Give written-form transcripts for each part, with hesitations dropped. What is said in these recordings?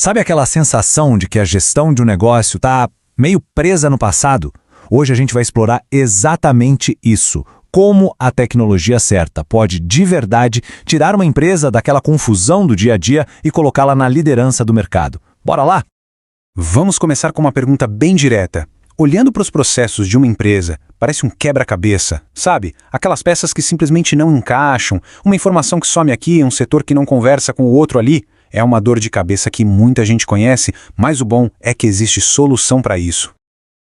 Sabe aquela sensação de que a gestão de um negócio está meio presa no passado? Hoje a gente vai explorar exatamente isso. Como a tecnologia certa pode, de verdade, tirar uma empresa daquela confusão do dia a dia e colocá-la na liderança do mercado. Bora lá? Vamos começar com uma pergunta bem direta. Olhando para os processos de uma empresa, parece um quebra-cabeça, sabe? Aquelas peças que simplesmente não encaixam, uma informação que some aqui, um setor que não conversa com o outro ali. É uma dor de cabeça que muita gente conhece, mas o bom é que existe solução para isso.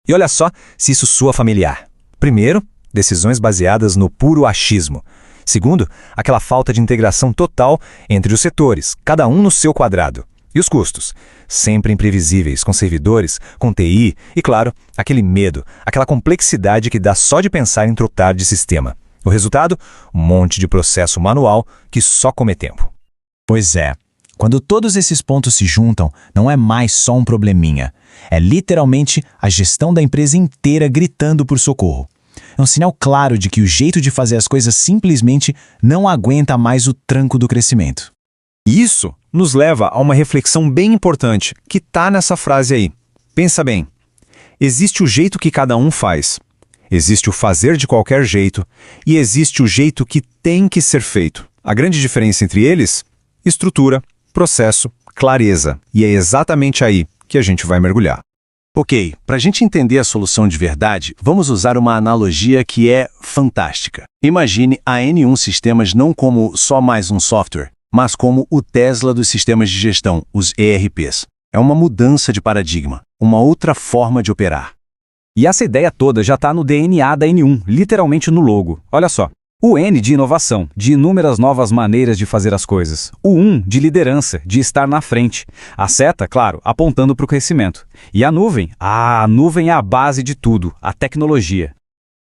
E olha só se isso soa familiar. Primeiro, decisões baseadas no puro achismo. Segundo, aquela falta de integração total entre os setores, cada um no seu quadrado. E os custos? Sempre imprevisíveis, com servidores, com TI e, claro, aquele medo, aquela complexidade que dá só de pensar em trocar de sistema. O resultado? Um monte de processo manual que só come tempo. Pois é. Quando todos esses pontos se juntam, não é mais só um probleminha. É literalmente a gestão da empresa inteira gritando por socorro. É um sinal claro de que o jeito de fazer as coisas simplesmente não aguenta mais o tranco do crescimento. E isso nos leva a uma reflexão bem importante, que está nessa frase aí. Pensa bem. Existe o jeito que cada um faz. Existe o fazer de qualquer jeito. E existe o jeito que tem que ser feito. A grande diferença entre eles? Estrutura, processo, clareza. E é exatamente aí que a gente vai mergulhar. Ok, para a gente entender a solução de verdade, vamos usar uma analogia que é fantástica. Imagine a N1 Sistemas não como só mais um software, mas como o Tesla dos sistemas de gestão, os ERPs. É uma mudança de paradigma, uma outra forma de operar. E essa ideia toda já está no DNA da N1, literalmente no logo. Olha só. O N de inovação, de inúmeras novas maneiras de fazer as coisas. O 1 de liderança, de estar na frente. A seta, claro, apontando para o crescimento. E a nuvem? A nuvem é a base de tudo, a tecnologia.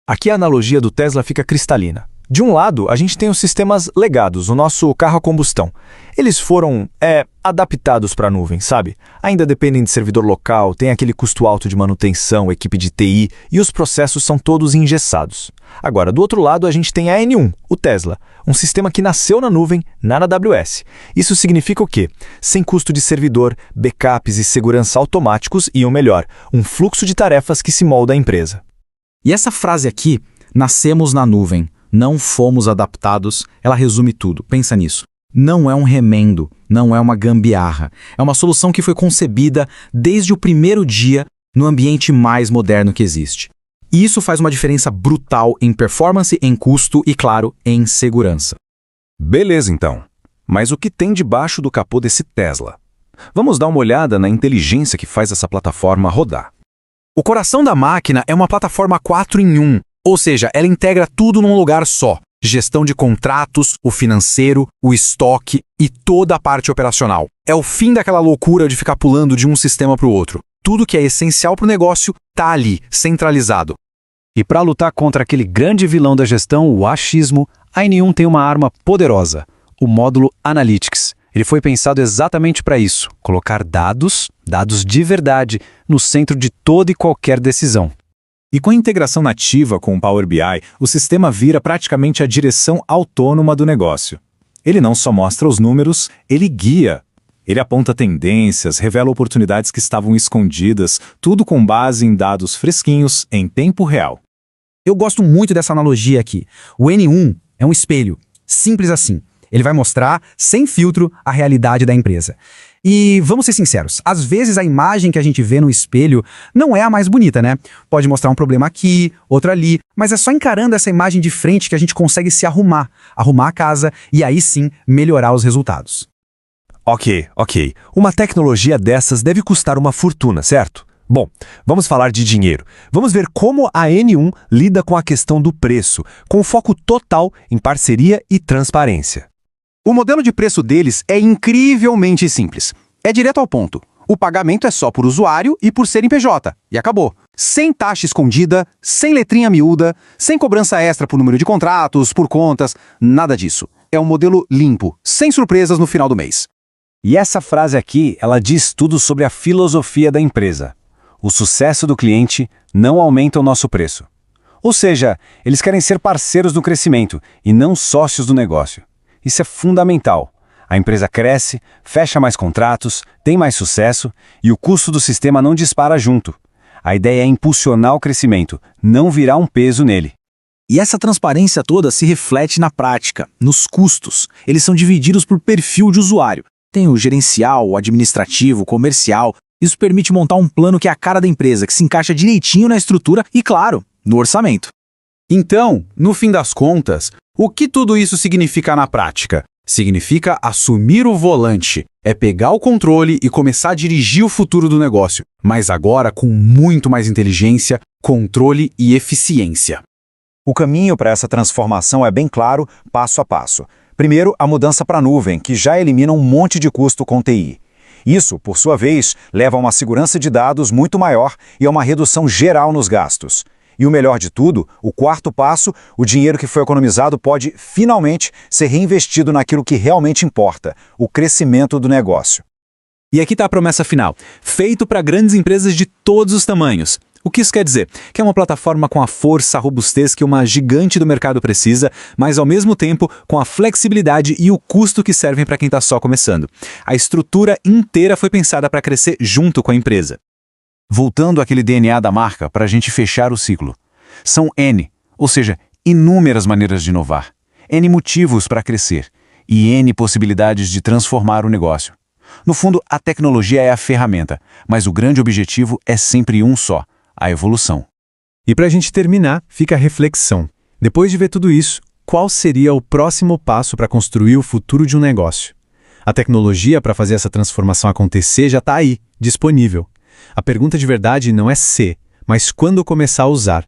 Aqui a analogia do Tesla fica cristalina. De um lado, a gente tem os sistemas legados, o nosso carro a combustão. Eles foram, adaptados para a nuvem, sabe? Ainda dependem de servidor local, tem aquele custo alto de manutenção, equipe de TI, e os processos são todos engessados. Agora, do outro lado, a gente tem a N1, o Tesla, um sistema que nasceu na nuvem, na AWS. Isso significa o quê? Sem custo de servidor, backups e segurança automáticos e, o melhor, um fluxo de tarefas que se molda à empresa. E essa frase aqui, nascemos na nuvem, não fomos adaptados, ela resume tudo. Pensa nisso. Não é um remendo, não é uma gambiarra. É uma solução que foi concebida desde o primeiro dia no ambiente mais moderno que existe. E isso faz uma diferença brutal em performance, em custo e, claro, em segurança. Beleza, então. Mas o que tem debaixo do capô desse Tesla? Vamos dar uma olhada na inteligência que faz essa plataforma rodar. O coração da máquina é uma plataforma 4 em 1. Ou seja, ela integra tudo num lugar só. Gestão de contratos, o financeiro, o estoque e toda a parte operacional. É o fim daquela loucura de ficar pulando de um sistema para o outro. Tudo que é essencial para o negócio está ali, centralizado. E para lutar contra aquele grande vilão da gestão, o achismo, a N1 tem uma arma poderosa, o módulo Analytics. Ele foi pensado exatamente para isso, colocar dados de verdade, no centro de toda e qualquer decisão. E com a integração nativa com o Power BI, o sistema vira praticamente a direção autônoma do negócio. Ele não só mostra os números, ele guia. Ele aponta tendências, revela oportunidades que estavam escondidas, tudo com base em dados fresquinhos, em tempo real. Eu gosto muito dessa analogia aqui. O N1 é um espelho, simples assim. Ele vai mostrar, sem filtro, a realidade da empresa. E vamos ser sinceros, às vezes a imagem que a gente vê no espelho não é a mais bonita, né? Pode mostrar um problema aqui, outro ali, mas é só encarando essa imagem de frente que a gente consegue se arrumar a casa e aí sim melhorar os resultados. Ok. Uma tecnologia dessas deve custar uma fortuna, certo? Bom, vamos falar de dinheiro. Vamos ver como a N1 lida com a questão do preço, com foco total em parceria e transparência. O modelo de preço deles é incrivelmente simples. É direto ao ponto. O pagamento é só por usuário e por ser em PJ. E acabou. Sem taxa escondida, sem letrinha miúda, sem cobrança extra por número de contratos, por contas, nada disso. É um modelo limpo, sem surpresas no final do mês. E essa frase aqui, ela diz tudo sobre a filosofia da empresa. O sucesso do cliente não aumenta o nosso preço. Ou seja, eles querem ser parceiros no crescimento e não sócios do negócio. Isso é fundamental. A empresa cresce, fecha mais contratos, tem mais sucesso e o custo do sistema não dispara junto. A ideia é impulsionar o crescimento, não virar um peso nele. E essa transparência toda se reflete na prática, nos custos. Eles são divididos por perfil de usuário. Tem o gerencial, o administrativo, o comercial. Isso permite montar um plano que é a cara da empresa, que se encaixa direitinho na estrutura e, claro, no orçamento. Então, no fim das contas, o que tudo isso significa na prática? Significa assumir o volante, é pegar o controle e começar a dirigir o futuro do negócio, mas agora com muito mais inteligência, controle e eficiência. O caminho para essa transformação é bem claro, passo a passo. Primeiro, a mudança para a nuvem, que já elimina um monte de custo com TI. Isso, por sua vez, leva a uma segurança de dados muito maior e a uma redução geral nos gastos. E o melhor de tudo, o quarto passo, o dinheiro que foi economizado pode, finalmente, ser reinvestido naquilo que realmente importa, o crescimento do negócio. E aqui está a promessa final, feito para grandes empresas de todos os tamanhos. O que isso quer dizer? Que é uma plataforma com a força, a robustez que uma gigante do mercado precisa, mas ao mesmo tempo com a flexibilidade e o custo que servem para quem está só começando. A estrutura inteira foi pensada para crescer junto com a empresa. Voltando àquele DNA da marca para a gente fechar o ciclo. São N, ou seja, inúmeras maneiras de inovar, N motivos para crescer e N possibilidades de transformar o negócio. No fundo, a tecnologia é a ferramenta, mas o grande objetivo é sempre um só, a evolução. E para a gente terminar, fica a reflexão. Depois de ver tudo isso, qual seria o próximo passo para construir o futuro de um negócio? A tecnologia para fazer essa transformação acontecer já está aí, disponível. A pergunta de verdade não é se, mas quando começar a usar.